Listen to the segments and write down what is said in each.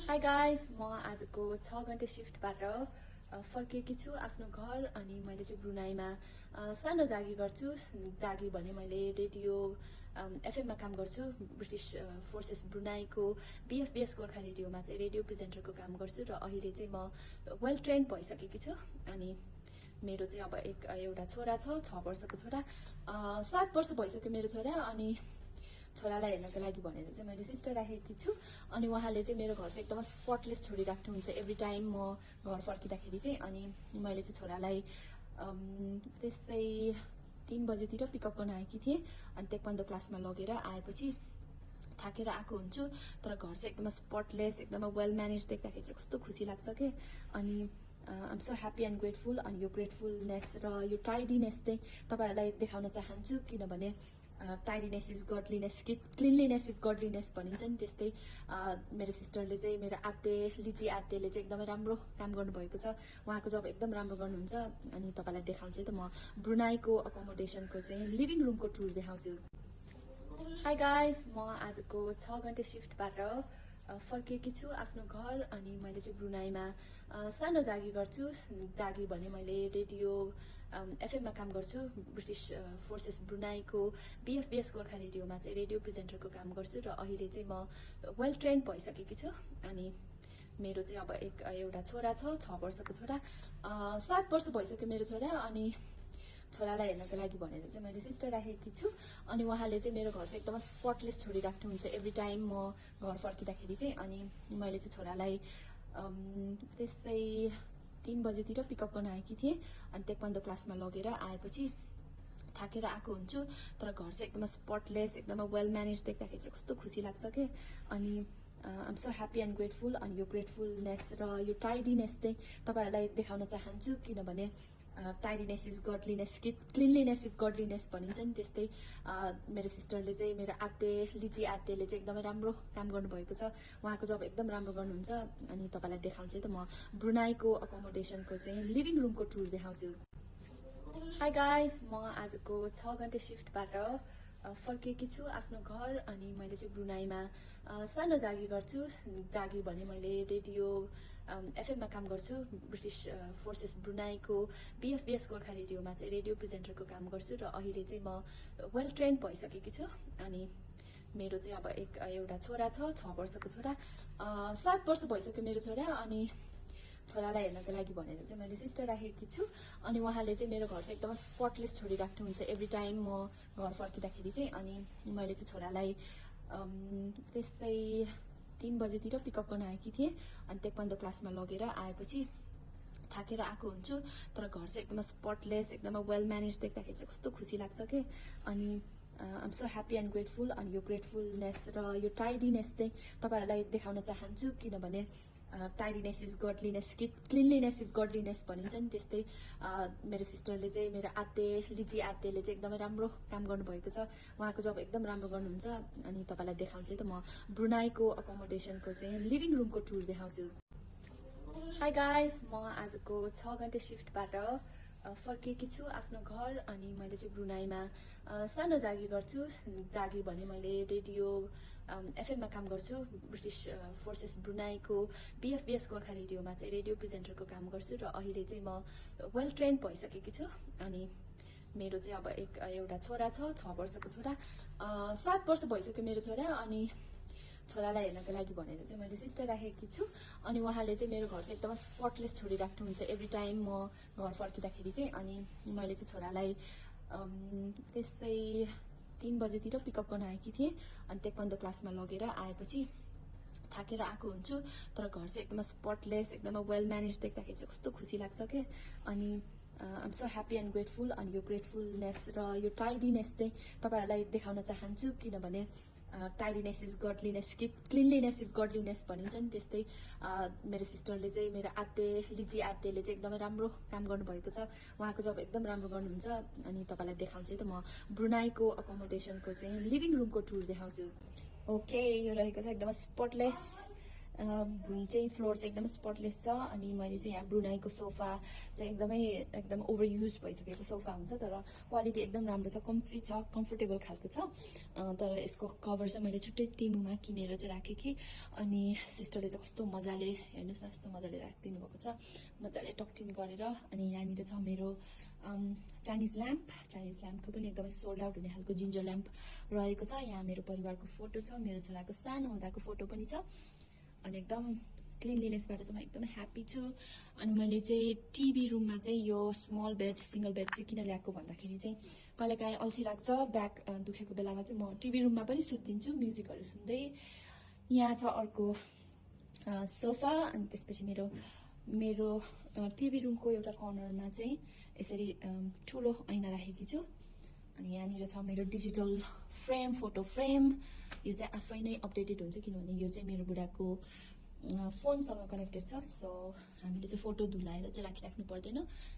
High guys, म आजको 6 घन्टे सिफ्टबाट फर्केकी छु आफ्नो घर। अनि मैले चाहिँ ब्रुनाईमा सानो जागिर गर्छु। जागिर भने मैले रेडियो एफएममा काम गर्छु। ब्रिटिस फोर्सेस ब्रुनाईको बीएफबीएस गोर्खा रेडियोमा चाहिँ रेडियो प्रेजेन्टरको काम गर्छु र अहिले चाहिँ म वेल ट्रेन्ड भइसकेकी छु। अनि मेरो चाहिँ अब एउटा छोरा छ, 6 वर्षको छोरा। 7 वर्ष भइसक्यो मेरो छोरा। अनि छोरालाई हेर्नको लागि भनेर चाहिँ मैले सिस्टर राखेकी छु। अनि उहाँले चाहिँ मेरो घर चाहिँ एकदम स्पटलेस छोडिराख्नुहुन्छ एभ्री टाइम म घर फर्किँदाखेरि चाहिँ। अनि मैले चाहिँ छोरालाई त्यस्तै 3 बजेतिर पिकअप गर्न आएकी थिएँ। अनि तेक्वान्दो क्लासमा लगेर आएपछि थाकेर आएको हुन्छु, तर घर चाहिँ एकदम स्पटलेस, एकदम वेल म्यानेज देख्दाखेरि चाहिँ कस्तो खुसी लाग्छ के। अनि I'm so happy and grateful. अनि यो ग्रेटफुलनेस र यो टाइडीनेस चाहिँ तपाईँहरूलाई देखाउन चाहन्छु, किनभने टाइडीनेस इज गडलिनेस, क्लिनलिनेस इज गडलिनेस भनिन्छ नि, त्यस्तै मेरो सिस्टरले चाहिँ, मेरो आत्ते लिची आत्तेले चाहिँ एकदमै राम्रो काम गर्नुभएको छ। उहाँको जब एकदम राम्रो गर्नुहुन्छ। अनि तपाईँलाई देखाउँछु त म ब्रुनाईको अकोमोडेसनको चाहिँ लिभिङ रुमको टुर देखाउँछु। हाई गाइस, म आजको 6 घन्टे सिफ्टबाट फर्केकी छु आफ्नो घर। अनि मैले चाहिँ ब्रुनाईमा सानो जागिर गर्छु। जागिर भने मैले रेडियो एफएममा काम गर्छु। ब्रिटिस फोर्सेस ब्रुनाईको बीएफबीएस गोर्खा रेडियोमा चाहिँ रेडियो प्रेजेन्टरको काम गर्छु र अहिले चाहिँ म वेल ट्रेन्ड भइसकेकी छु। अनि मेरो चाहिँ अब एउटा छोरा छ, 6 वर्षको छोरा। 7 वर्ष भइसक्यो मेरो छोरा। अनि छोरालाई हेर्नको लागि भनेर चाहिँ मैले सिस्टर राखेकी छु। अनि उहाँले चाहिँ मेरो घर चाहिँ एकदम स्पटलेस छोडिराख्नुहुन्छ एभ्री टाइम म घर फर्किँदाखेरि चाहिँ। अनि मैले चाहिँ छोरालाई त्यस्तै 3 बजेतिर पिकअप गर्न आएकी थिएँ। अनि तेक्वान्दो क्लासमा लगेर आएपछि थाकेर आएको हुन्छु, तर घर चाहिँ एकदम स्पटलेस, एकदम वेल म्यानेज देख्दाखेरि चाहिँ कस्तो खुसी लाग्छ के। अनि I'm so happy and grateful. अनि यो ग्रेटफुलनेस र यो टाइडीनेस चाहिँ तपाईँहरूलाई देखाउन चाहन्छु, किनभने टाइडीनेस इज गडलिनेस, क्लिनलिनेस इज गडलिनेस भनिन्छ नि, त्यस्तै मेरो सिस्टरले चाहिँ, मेरो आत्ते लिची आत्तेले चाहिँ एकदमै राम्रो काम गर्नुभएको छ। उहाँको जब एकदम राम्रो गर्नुहुन्छ। अनि तपाईँलाई देखाउँछु त म ब्रुनाईको अकोमोडेसनको चाहिँ लिभिङ रुमको टुर देखाउँछु। हाई गाइस, म आजको 6 घन्टे सिफ्टबाट फर्केकी छु आफ्नो घर। अनि मैले चाहिँ ब्रुनाईमा सानो जागिर गर्छु। जागिर भने मैले रेडियो एफएममा काम गर्छु। ब्रिटिस फोर्सेस ब्रुनाईको बीएफबीएस गोर्खा रेडियोमा चाहिँ रेडियो प्रेजेन्टरको काम गर्छु र अहिले चाहिँ म वेल ट्रेन्ड भइसकेकी छु। अनि मेरो चाहिँ अब एउटा छोरा छ, 6 वर्षको छोरा। 7 वर्ष भइसक्यो मेरो छोरा। अनि छोरालाई हेर्नको लागि भनेर चाहिँ मैले सिस्टर राखेकी छु। अनि उहाँले चाहिँ मेरो घर चाहिँ एकदम स्पटलेस छोडिराख्नुहुन्छ एभ्री टाइम म घर फर्किँदाखेरि चाहिँ। अनि मैले चाहिँ छोरालाई त्यस्तै 3 बजेतिर पिकअप गर्न आएकी थिएँ। अनि तेक्वान्दो क्लासमा लगेर आएपछि थाकेर आएको हुन्छु, तर घर चाहिँ एकदम स्पटलेस, एकदम वेल म्यानेज देख्दाखेरि चाहिँ कस्तो खुसी लाग्छ के। अनि I'm so happy and grateful. अनि यो ग्रेटफुलनेस र यो टाइडीनेस चाहिँ तपाईँहरूलाई देखाउन चाहन्छु, किनभने टाइडीनेस इज गडलिनेस, क्लिनलिनेस इज गडलिनेस भनिन्छ नि, त्यस्तै मेरो सिस्टरले चाहिँ, मेरो आत्ते लिची आत्तेले चाहिँ एकदमै राम्रो काम गर्नुभएको छ। उहाँको जब एकदम राम्रो गर्नुहुन्छ। अनि तपाईँलाई देखाउँछु त म ब्रुनाईको अकोमोडेसनको चाहिँ लिभिङ रुमको टुर देखाउँछु। हाई गाइस, म आजको 6 घन्टे सिफ्टबाट फर्केकी छु आफ्नो घर। अनि मैले चाहिँ ब्रुनाईमा सानो जागिर गर्छु। जागिर भने मैले रेडियो एफएममा काम गर्छु। ब्रिटिस फोर्सेस ब्रुनाईको बीएफबीएस गोर्खा रेडियोमा चाहिँ रेडियो प्रेजेन्टरको काम गर्छु र अहिले चाहिँ म वेल ट्रेन्ड भइसकेकी छु। अनि मेरो चाहिँ अब एउटा छोरा छ, 6 वर्षको छोरा। 7 वर्ष भइसक्यो मेरो छोरा। अनि छोरालाई हेर्नको लागि भनेर चाहिँ मैले सिस्टर राखेकी छु। अनि उहाँले चाहिँ मेरो घर चाहिँ एकदम स्पटलेस छोडिराख्नुहुन्छ एभ्री टाइम म घर फर्किँदाखेरि चाहिँ। अनि मैले चाहिँ छोरालाई त्यस्तै 3 बजेतिर पिकअप गर्न आएकी थिएँ। अनि तेक्वान्दो क्लासमा लगेर आएपछि थाकेर आएको हुन्छु, तर घर चाहिँ एकदम स्पटलेस, एकदम वेल म्यानेज देख्दाखेरि चाहिँ कस्तो खुसी लाग्छ के। अनि I'm so happy and grateful. अनि यो ग्रेटफुलनेस र यो टाइडीनेस चाहिँ तपाईँहरूलाई देखाउन चाहन्छु, किनभने टाइडीनेस इज गडलिनेस, क्लिनलिनेस इज गडलिनेस भनिन्छ नि, त्यस्तै मेरो सिस्टरले चाहिँ, मेरो आत्ते लिची आत्तेले चाहिँ एकदमै राम्रो काम गर्नुभएको छ। उहाँको जब एकदम राम्रो गर्नुहुन्छ। अनि तपाईँलाई देखाउँछु त म ब्रुनाईको अकोमोडेसनको चाहिँ लिभिङ रुमको टुर देखाउँछु। ओके, यो रहेको छ एकदम स्पटलेस भुइँ चाहिँ फ्लोर चाहिँ एकदम स्पटलेस छ अनि मैले चाहिँ यहाँ ब्रुनाईको सोफा चाहिँ एकदम ओभर युज भइसकेको सोफा हुन्छ तर क्वालिटी एकदम राम्रो छ, कम्फी छ, कम्फोर्टेबल खालको छ। तर यसको कभर चाहिँ मैले छुट्टै तेमुमा किनेर चाहिँ राखेँ कि अनि सिस्टरले चाहिँ कस्तो मजाले हेर्नुहोस् न यस्तो मजाले राखिदिनु भएको छ, मजाले टकटिन गरेर। अनि यहाँनिर छ मेरो चाइनिज ल्याम्पको पनि एकदमै सोल्ड आउट हुने खालको जिन्जर ल्याम्प रहेको छ। यहाँ मेरो परिवारको फोटो छ, मेरो छोराको सानो हुँदाको फोटो पनि छ अनि एकदम क्लिनलिनेसबाट चाहिँ म एकदमै ह्याप्पी छु। अनि मैले चाहिँ टिभी रुममा चाहिँ यो स्मल बेड सिङ्गल बेड चाहिँ किन ल्याएको भन्दाखेरि चाहिँ कहिलेकाहीँ अल्छी लाग्छ, ब्याक दुखेको बेलामा चाहिँ म टिभी रुममा पनि सुत्दिन्छु म्युजिकहरू सुन्दै। यहाँ छ अर्को सोफा अनि त्यसपछि मेरो टिभी रुमको एउटा कर्नरमा चाहिँ यसरी ठुलो ऐना राखेकी छु। अनि यहाँनिर छ मेरो डिजिटल फ्रेम, फोटो फ्रेम। यो चाहिँ आफै नै अपडेटेड हुन्छ किनभने यो चाहिँ मेरो बुढाको फोनसँग कनेक्टेड छ। सो हामीले चाहिँ फोटो धुलाएर चाहिँ राखिराख्नु पर्दैन।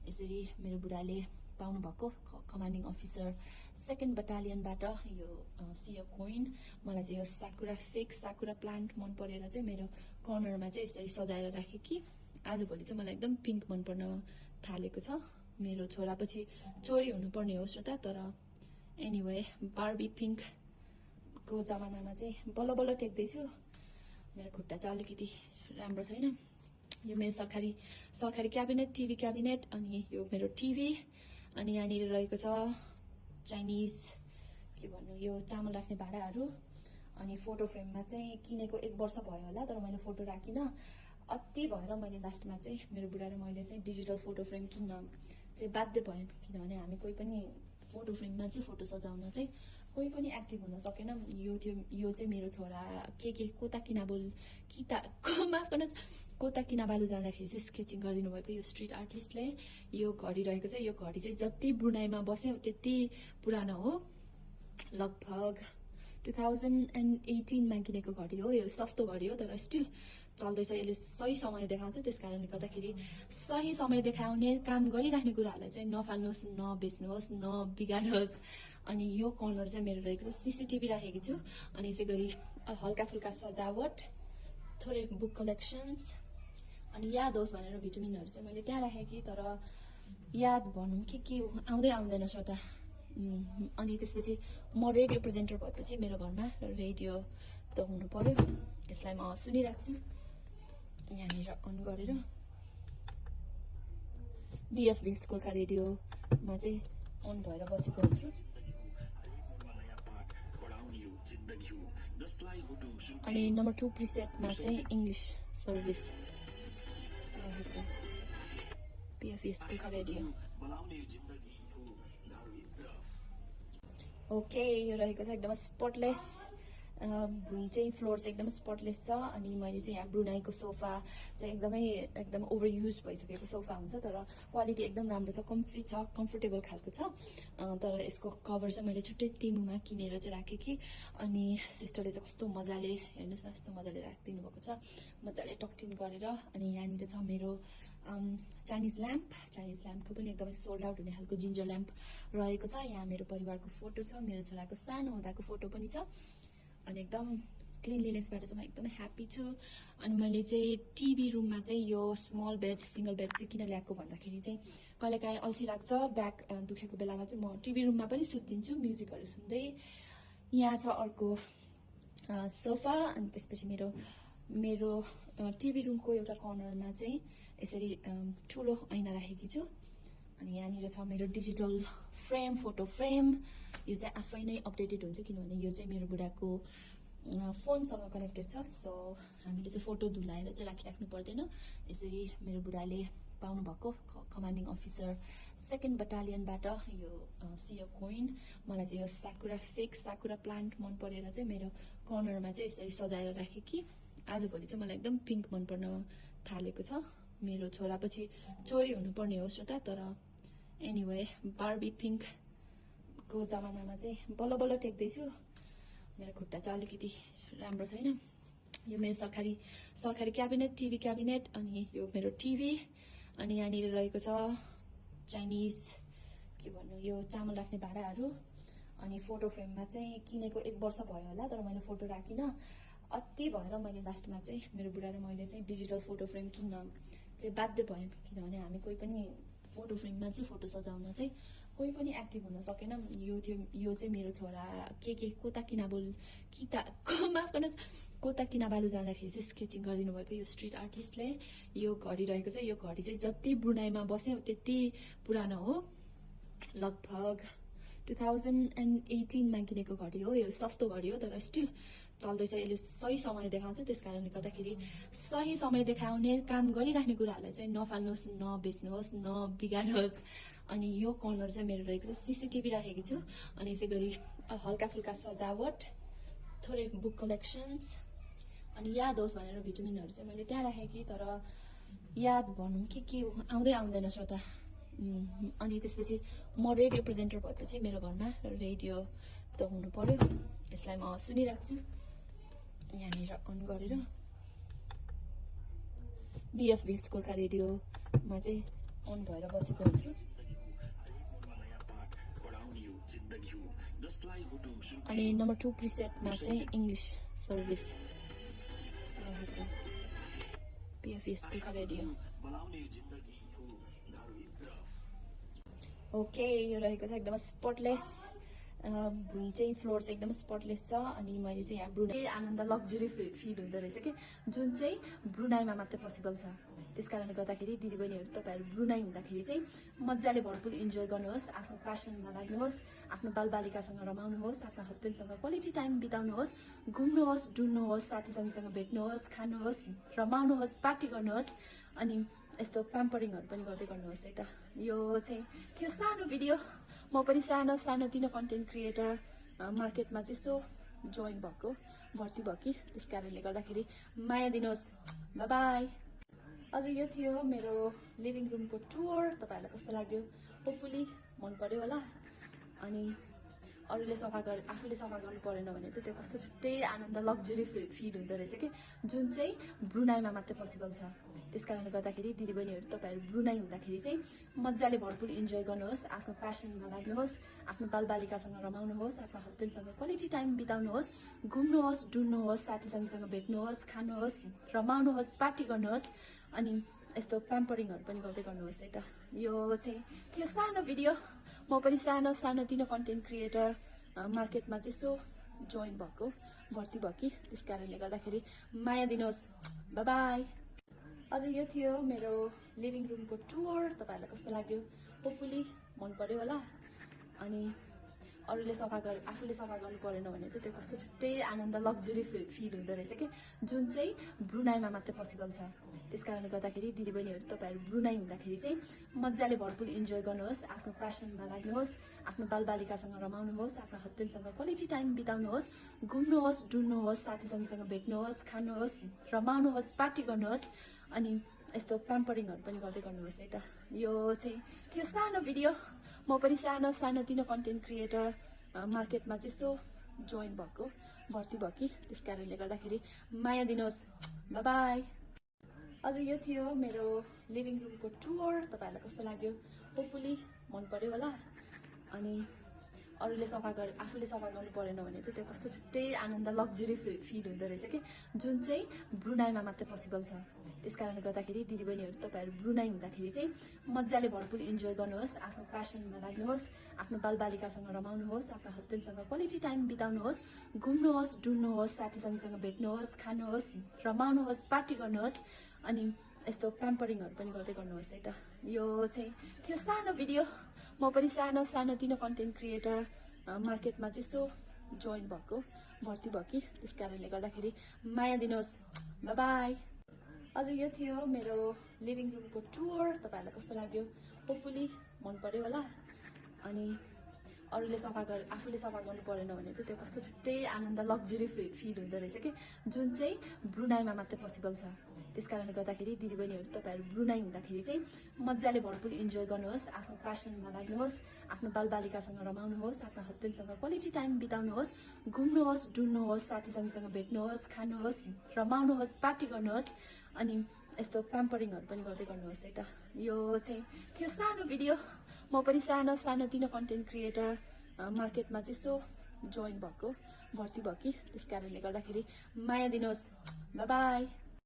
यसरी मेरो बुढाले पाउनुभएको कमान्डिङ अफिसर 2nd बटालियनबाट यो सियो कोइन। मलाई चाहिँ यो साकुरा प्लान्ट मन परेर चाहिँ मेरो कर्नरमा चाहिँ यसरी सजाएर राखेँ कि आजभोलि चाहिँ मलाई एकदम पिङ्क मन पर्न थालेको छ। मेरो छोरापछि छोरी हुनुपर्ने हो श्रोता, तर एनिवे बार्बी पिङ्कको जमानामा चाहिँ बल्ल टेक्दैछु। मेरो खुट्टा चाहिँ अलिकति राम्रो छैन। यो मेरो सरकारी क्याबिनेट, टिभी क्याबिनेट अनि यो मेरो टिभी। अनि यहाँनिर रहेको छ चाइनिज के भन्नु यो चामल राख्ने भाँडाहरू। अनि फोटो फ्रेममा चाहिँ किनेको 1 वर्ष भयो होला तर मैले फोटो राखिनँ, अति भएर मैले लास्टमा चाहिँ मेरो बुढा र मैले चाहिँ डिजिटल फोटो फ्रेम किन्न चाहिँ बाध्य भयौँ किनभने हामी कोही पनि फोटो फ्रेममा चाहिँ फोटो सजाउन चाहिँ कोही पनि एक्टिभ हुन सकेन। यो चाहिँ मेरो छोरा माफ गर्नुहोस् कोता किनाबालु जाँदाखेरि चाहिँ स्केचिङ गरिदिनु भएको यो स्ट्रिट आर्टिस्टले। यो घडी रहेको छ, यो घडी चाहिँ जति ब्रुनाईमा बस्यो त्यति पुरानो हो, लगभग 2018मा किनेको घडी हो। यो सस्तो घडी हो तर स्टिल चल्दैछ, यसले सही समय देखाउँछ। त्यस कारणले गर्दाखेरि सही समय देखाउने काम गरिराख्ने कुराहरूलाई चाहिँ नफाल्नुहोस्, नबेच्नुहोस्, नबिगार्नुहोस्। अनि यो कर्नर चाहिँ मेरो रहेको छ, सिसिटिभी राखेकी छु। अनि यसै गरी हल्का फुल्का सजावट, थोरै बुक कलेक्सन्स अनि याद होस् भनेर भिटामिनहरू चाहिँ मैले त्यहाँ राखेँ कि तर याद भनौँ के आउँदैन श्रोता। अनि त्यसपछि म रेडियो प्रेजेन्टर भएपछि मेरो घरमा रेडियो त हुनु पर्यो, यसलाई म सुनिराख्छु यहाँनिर अन गरेर। BFBS गोर्खा रेडियोमा चाहिँ अन भएर बसेको हुन्छु। अनि नम्बर 2 प्रिसेटमा चाहिँ इङ्ग्लिस सर्भिस रहेछ, BFBS गोर्खा रेडियो। ओके, यो रहेको छ एकदम स्पटलेस, भुइँ चाहिँ फ्लोर चाहिँ एकदम स्पटलेस छ। अनि मैले चाहिँ यहाँ ब्रुनाईको सोफा चाहिँ एकदम ओभर युज भइसकेको सोफा हुन्छ तर क्वालिटी एकदम राम्रो छ, कम्फी छ, कम्फोर्टेबल खालको छ। तर यसको कभर चाहिँ मैले छुट्टै तेमुमा किनेर चाहिँ राखेँ कि अनि सिस्टरले चाहिँ कस्तो मजाले हेर्नुहोस् न यस्तो मजाले राखिदिनु भएको छ, मजाले टकटिन गरेर। अनि यहाँनिर छ मेरो चाइनिज ल्याम्पको पनि एकदमै सोल्ड आउट हुने खालको जिन्जर ल्याम्प रहेको छ। यहाँ मेरो परिवारको फोटो छ, मेरो छोराको सानो हुँदाको फोटो पनि छ अनि एकदम क्लिनलिनेसबाट चाहिँ म एकदमै ह्याप्पी छु। अनि मैले चाहिँ टिभी रुममा चाहिँ यो स्मल बेड सिङ्गल बेड चाहिँ किन ल्याएको भन्दाखेरि चाहिँ कहिलेकाहीँ अल्छी लाग्छ, ब्याक दुखेको बेलामा चाहिँ म टिभी रुममा पनि सुत्दिन्छु म्युजिकहरू सुन्दै। यहाँ छ अर्को सोफा अनि त्यसपछि मेरो टिभी रुमको एउटा कर्नरमा चाहिँ यसरी ठुलो ऐना राखेकी छु। अनि यहाँनिर छ मेरो डिजिटल फ्रेम, फोटो फ्रेम। यो चाहिँ आफै नै अपडेटेड हुन्छ किनभने यो चाहिँ मेरो बुढाको फोनसँग कनेक्टेड छ। सो हामीले चाहिँ फोटो धुलाएर चाहिँ राखिराख्नु पर्दैन। यसरी मेरो बुढाले पाउनुभएको कमान्डिङ अफिसर 2nd बटालियनबाट यो सियो कोइन। मलाई चाहिँ यो साकुरा प्लान्ट मन परेर चाहिँ मेरो कर्नरमा चाहिँ यसरी सजाएर राखेँ कि आजभोलि चाहिँ मलाई एकदम पिङ्क मन पर्न थालेको छ। मेरो छोरापछि छोरी हुनुपर्ने हो श्रोता, तर एनिवे बार्बी पिङ्कको जमानामा चाहिँ बल्ल टेक्दैछु। मेरो खुट्टा चाहिँ अलिकति राम्रो छैन। यो मेरो सरकारी क्याबिनेट, टिभी क्याबिनेट अनि यो मेरो टिभी। अनि यहाँनिर रहेको छ चाइनिज के भन्नु यो चामल राख्ने भाँडाहरू। अनि फोटो फ्रेममा चाहिँ किनेको 1 वर्ष भयो होला तर मैले फोटो राखिनँ, अति भएर मैले लास्टमा चाहिँ मेरो बुढा र मैले चाहिँ डिजिटल फोटो फ्रेम किन्न चाहिँ बाध्य भयौँ। किनभने हामी कोही पनि फोटो फ्रेममा चाहिँ फोटो सजाउन चाहिँ कोही पनि एक्टिभ हुन सकेन। यो चाहिँ मेरो छोरा के कोता किनाबोल माफ गर्नुहोस्, कोता किनाबालु जाँदाखेरि चाहिँ स्केचिङ गरिदिनु भएको यो स्ट्रिट आर्टिस्टले। यो घडी रहेको छ। यो घडी चाहिँ जति ब्रुनाईमा बस्यो त्यति पुरानो हो। लगभग 2018मा किनेको घडी हो। यो सस्तो घडी हो तर स्टिल चल्दैछ। यसले सही समय देखाउँछ। त्यस कारणले गर्दाखेरि सही समय देखाउने काम गरिराख्ने कुराहरूलाई चाहिँ नफाल्नुहोस्, नबेच्नुहोस्, नबिगार्नुहोस्। अनि यो कर्नर चाहिँ मेरो रहेको छ। सीसीटीभी राखेको छु। अनि यसै गरी हल्का फुल्का सजावट, थोरै बुक कलेक्सन्स, अनि याद होस् भनेर भिटामिनहरू चाहिँ मैले त्यहाँ राखेँ कि तर याद भनौँ के आउँदै आउँदैन श्रोता। अनि त्यसपछि म रेडियो प्रेजेन्टर भएपछि मेरो घरमा रेडियो त हुनु पर्यो। यसलाई म सुनिराख्छु यहाँनिर अन गरेर। BFBS गोर्खा रेडियोमा चाहिँ अन भएर बसेको हुन्छु। अनि नम्बर 2 प्रिसेटमा चाहिँ इङ्ग्लिस सर्भिस रहेको छ। BFBS Gorkha radio. ओके, यो रहेको छ एकदम स्पटलेस। भुइँ चाहिँ फ्लोर चाहिँ एकदम स्पटलेस छ। अनि मैले चाहिँ यहाँ ब्रुनाई आनन्द लग्जरी फिल हुँदो रहेछ कि जुन चाहिँ ब्रुनाईमा मात्रै पोसिबल छ। त्यस कारणले गर्दाखेरि दिदीबहिनीहरू तपाईँहरू ब्रुनाई हुँदाखेरि चाहिँ मजाले भरपुर इन्जोय गर्नुहोस्, आफ्नो प्यासनमा लाग्नुहोस्, आफ्नो बालबालिकासँग रमाउनुहोस्, आफ्नो हस्बेन्डसँग क्वालिटी टाइम बिताउनुहोस्, घुम्नुहोस्, डुल्नुहोस्, साथीसँग भेट्नुहोस्, खानुहोस्, रमाउनुहोस्, पार्टी गर्नुहोस्। अनि यस्तो प्याम्परिङहरू पनि गर्दै गर्नुहोस् है त। यो चाहिँ थियो सानो भिडियो। म पनि सानोतिनो कन्टेन्ट क्रिएटर मार्केटमा चाहिँ यसो जोइन भएको, भर्ती भयो कि त्यस कारणले गर्दाखेरि माया दिनुहोस्। By by. अझ यो थियो मेरो लिभिङ रुमको टुर। तपाईँहरूलाई कस्तो लाग्यो? होपफुली मन पर्यो होला। अनि अरूले आफूले सफा गर्नु परेन भने चाहिँ त्यो कस्तो छुट्टै आनन्द लग्जरी फिल हुँदो रहेछ कि जुन चाहिँ ब्रुनाईमा मात्रै पोसिबल छ। त्यस कारणले गर्दाखेरि दिदीबहिनीहरू तपाईँहरू ब्रुनाई हुँदाखेरि चाहिँ मजाले भरपुर इन्जोय गर्नुहोस्, आफ्नो प्यासनमा लाग्नुहोस्, आफ्नो बालबालिकासँग रमाउनुहोस्, आफ्नो हस्बेन्डसँग क्वालिटी टाइम बिताउनुहोस्, घुम्नुहोस्, डुल्नुहोस्, साथीसँग भेट्नुहोस्, खानुहोस्, रमाउनुहोस्, पार्टी गर्नुहोस्। अनि यस्तो प्याम्परिङहरू पनि गर्दै गर्नुहोस् है त। यो चाहिँ थियो सानो भिडियो। म पनि सानोतिनो कन्टेन्ट क्रिएटर मार्केटमा चाहिँ यसो जोइन भएको, भर्ती भयो कि त्यस कारणले गर्दाखेरि माया दिनुहोस्। By by. अझ यो थियो मेरो लिभिङ रुमको टुर। तपाईँहरूलाई कस्तो लाग्यो? होपफुली मन पर्यो होला। अनि अरूले आफूले सफा गर्नु परेन भने चाहिँ त्यो कस्तो छुट्टै आनन्द लग्जरी फिल हुँदो रहेछ कि जुन चाहिँ ब्रुनाईमा मात्रै पोसिबल छ। त्यस कारणले गर्दाखेरि दिदीबहिनीहरू तपाईँहरू ब्रुनाई हुँदाखेरि चाहिँ मजाले भरपुर इन्जोय गर्नुहोस्, आफ्नो प्यासनमा लाग्नुहोस्, आफ्नो बालबालिकासँग रमाउनुहोस्, आफ्नो हस्बेन्डसँग क्वालिटी टाइम बिताउनुहोस्, घुम्नुहोस्, डुल्नुहोस्, साथीसँग भेट्नुहोस्, खानुहोस्, रमाउनुहोस्, पार्टी गर्नुहोस्। अनि यस्तो प्याम्परिङहरू पनि गर्दै गर्नुहोस् है त। यो चाहिँ थियो सानो भिडियो। म पनि सानोतिनो कन्टेन्ट क्रिएटर मार्केटमा चाहिँ यसो जोइन भएको, भर्ती भयो कि त्यस कारणले गर्दाखेरि माया दिनुहोस्। By by. अझ यो थियो मेरो लिभिङ रुमको टुर। तपाईँहरूलाई कस्तो लाग्यो? होपफुली मन पर्यो होला। अनि अरूले आफूले सफा गर्नु परेन भने चाहिँ त्यो कस्तो छुट्टै आनन्द लग्जरी फिल हुँदो रहेछ कि जुन चाहिँ ब्रुनाईमा मात्रै पोसिबल छ। त्यस कारणले गर्दाखेरि दिदीबहिनीहरू तपाईँहरू ब्रुनाई हुँदाखेरि चाहिँ मजाले भरपुर इन्जोय गर्नुहोस्, आफ्नो प्यासनमा लाग्नुहोस्, आफ्नो बालबालिकासँग रमाउनुहोस्, आफ्नो हस्बेन्डसँग क्वालिटी टाइम बिताउनुहोस्, घुम्नुहोस्, डुल्नुहोस्, साथीसँग भेट्नुहोस्, खानुहोस्, रमाउनुहोस्, पार्टी गर्नुहोस्। अनि यस्तो प्याम्परिङहरू पनि गर्दै गर्नुहोस् है त। यो चाहिँ थियो सानो भिडियो। म पनि सानोतिनो कन्टेन्ट क्रिएटर मार्केटमा चाहिँ यसो जोइन भएको, भर्ती भयो कि त्यस कारणले गर्दाखेरि माया दिनुहोस्। By by. अझ यो थियो मेरो लिभिङ रुमको टुर। तपाईँहरूलाई कस्तो लाग्यो? होपफुली मन पर्यो होला। अनि अरूले आफूले सफा गर्नु परेन भने चाहिँ त्यो कस्तो छुट्टै आनन्द लग्जरी फिल हुँदो रहेछ कि जुन चाहिँ ब्रुनाईमा मात्रै पोसिबल छ। त्यस कारणले गर्दाखेरि दिदीबहिनीहरू तपाईँहरू ब्रुनाई हुँदाखेरि चाहिँ मजाले भरपुर इन्जोय गर्नुहोस्, आफ्नो प्यासनमा लाग्नुहोस्, आफ्नो बालबालिकासँग रमाउनुहोस्, आफ्नो हस्बेन्डसँग क्वालिटी टाइम बिताउनुहोस्, घुम्नुहोस्, डुल्नुहोस्, साथीसँग भेट्नुहोस्, खानुहोस्, रमाउनुहोस्, पार्टी गर्नुहोस्। अनि यस्तो प्याम्परिङहरू पनि गर्दै गर्नुहोस् है त। यो चाहिँ थियो सानो भिडियो। म पनि सानोतिनो कन्टेन्ट क्रिएटर मार्केटमा चाहिँ यसो जोइन भएको भर्ती भयो कि त्यस कारणले गर्दाखेरि माया दिनुहोस् बाई बाई